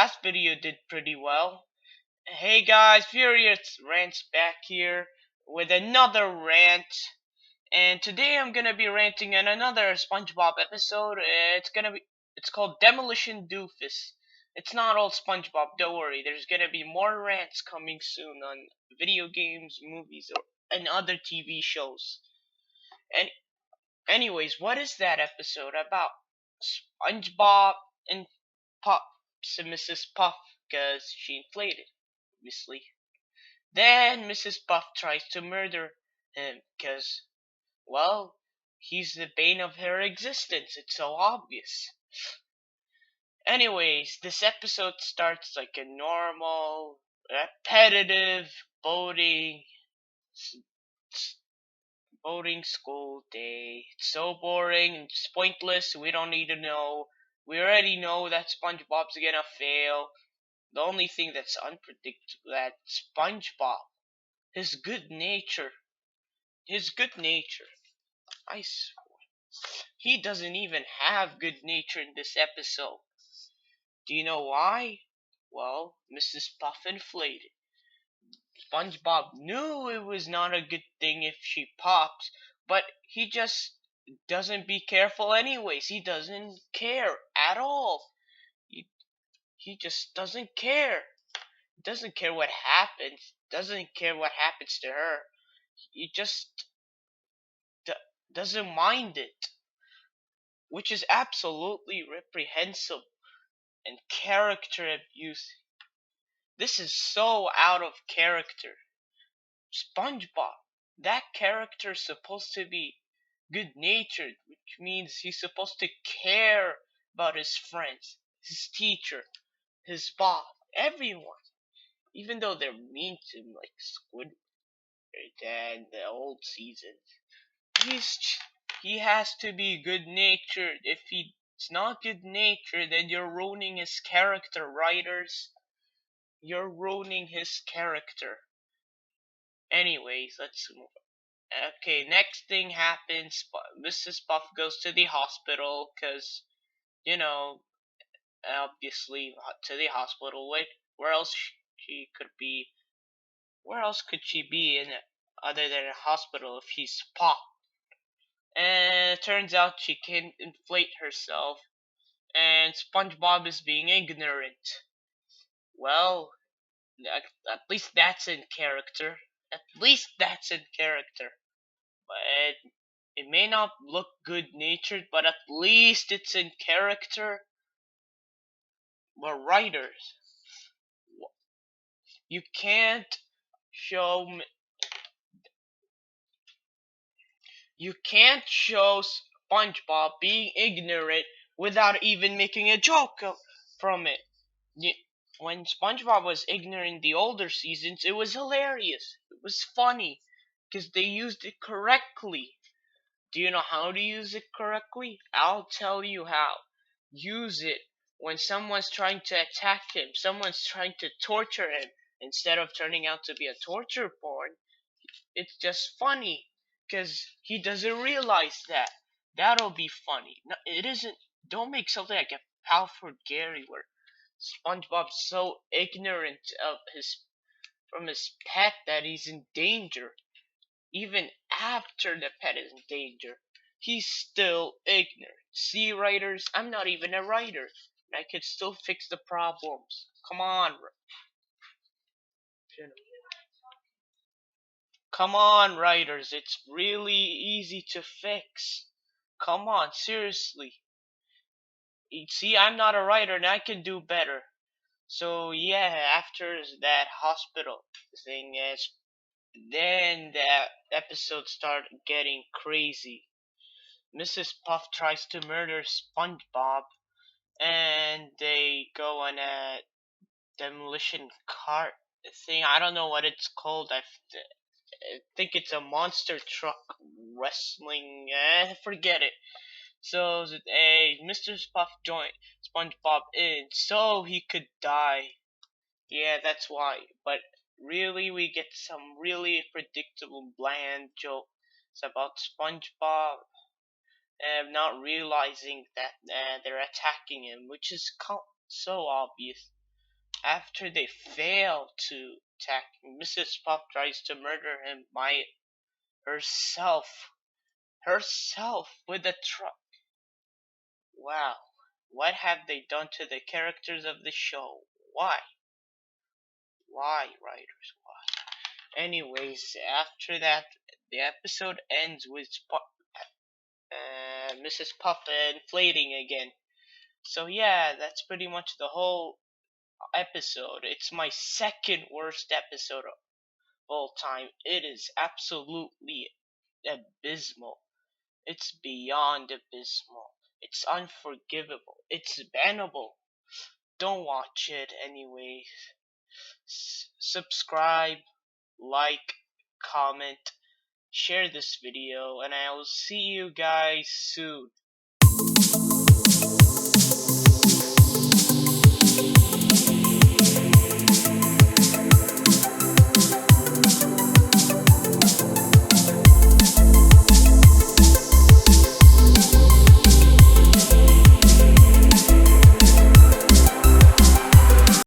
last video did pretty well. Hey guys, Furious Rantz back here with another rant. And today I'm gonna be ranting on another SpongeBob episode. It's called Demolition Doofus. It's not all SpongeBob, don't worry. There's gonna be more rants coming soon on video games, movies, and other TV shows. And anyways, what is that episode about? SpongeBob and Puffs and Mrs. Puff, because she inflated, obviously. Then Mrs. Puff tries to murder him, because, well, he's the bane of her existence. It's so obvious. Anyways, this episode starts like a normal, repetitive boating school day. It's so boring, it's pointless, we don't need to know. We already know that SpongeBob's gonna fail. The only thing that's unpredictable that SpongeBob, his good nature, I swear, he doesn't even have good nature in this episode. Do you know why? Well, Mrs. Puff inflated. SpongeBob knew it was not a good thing if she pops, but he just doesn't be careful anyways. He doesn't care at all. He just doesn't care. Doesn't care what happens. Doesn't care what happens to her. He just doesn't mind it, which is absolutely reprehensible and character abuse. This is so out of character. SpongeBob, that character is supposed to be good-natured, which means he's supposed to care about his friends, his teacher, his boss, everyone. Even though they're mean to him, like Squidward and the old seasons, he has to be good-natured. If he's not good-natured, then you're ruining his character, writers. You're ruining his character. Anyways, let's move on. Okay, next thing happens. Mrs. Puff goes to the hospital because, you know, obviously to the hospital. Where else she could be? Where else could she be in other than a hospital if she's Puff? And it turns out she can inflate herself, and SpongeBob is being ignorant. Well, at least that's in character. At least that's in character. But it may not look good-natured, but at least it's in character. We're writers. You can't show SpongeBob being ignorant without even making a joke from it. When SpongeBob was ignorant in the older seasons, it was hilarious. It was funny because they used it correctly. Do you know how to use it correctly? I'll tell you how. Use it when someone's trying to attack him, someone's trying to torture him. Instead of turning out to be a torture porn, it's just funny because he doesn't realize that. That'll be funny. No, it isn't. Don't make something like a Powerful Gary where SpongeBob's so ignorant of his pet that he's in danger. Even after the pet is in danger, he's still ignorant. See, writers, I'm not even a writer, and I could still fix the problems. Come on. Come on, writers, it's really easy to fix. Come on, seriously. See, I'm not a writer and I can do better. So yeah, after that hospital thing, then the episode started getting crazy. Mrs. Puff tries to murder SpongeBob, and they go on a demolition cart thing. I don't know what it's called. I think it's a monster truck wrestling. Forget it. So Mr. Puff joined SpongeBob in so he could die. Yeah, that's why. But really, we get some really predictable, bland jokes about SpongeBob not realizing that they're attacking him, which is so obvious. After they fail to attack, Mrs. Puff tries to murder him by herself. Herself with a truck. Wow. What have they done to the characters of the show? Why? Why, writers? Why? Anyways, after that, the episode ends with Mrs. Puff inflating again. So yeah, that's pretty much the whole episode. It's my second worst episode of all time. It is absolutely abysmal. It's beyond abysmal. It's unforgivable. It's bannable. Don't watch it anyways. Subscribe, like, comment, share this video, and I will see you guys soon.